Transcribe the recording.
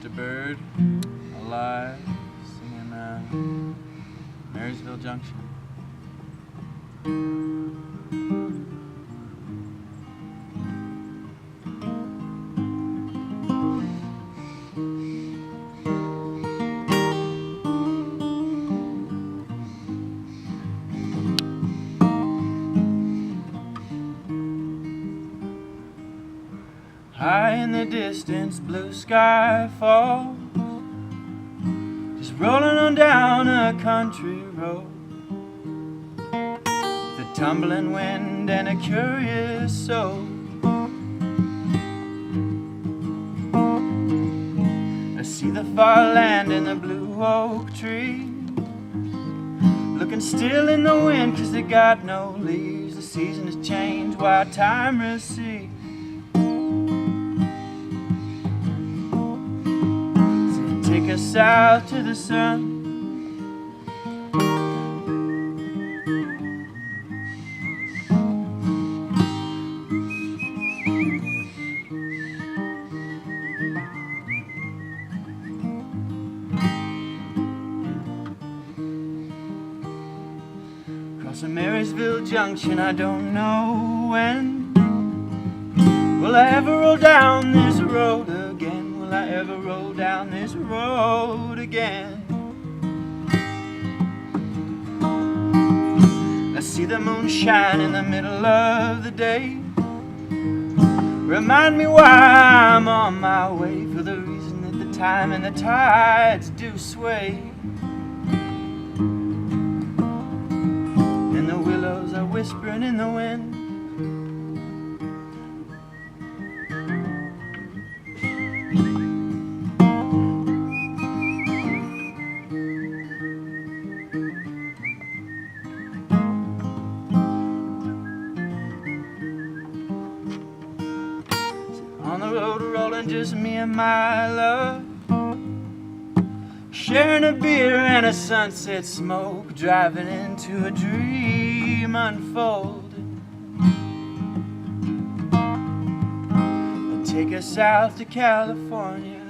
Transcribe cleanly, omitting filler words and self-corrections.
just a bird alive singing Marysville Junction. High in the distance, blue sky falls, just rolling on down a country road, with a tumbling wind and a curious soul. I see the far land and the blue oak tree, looking still in the wind 'cause they got no leaves. The season has changed while time recedes. Take us south to the sun. Crossing Marysville Junction, I don't know when. Will I ever roll down this road again? Will I ever roll down this road again? I see the moon shine in the middle of the day, remind me why I'm on my way, for the reason that the time and the tides do sway, and the willows are whispering in the wind. On the road rolling, just me and my love, sharing a beer and a sunset smoke, driving into a dream unfolding. Take us south to California.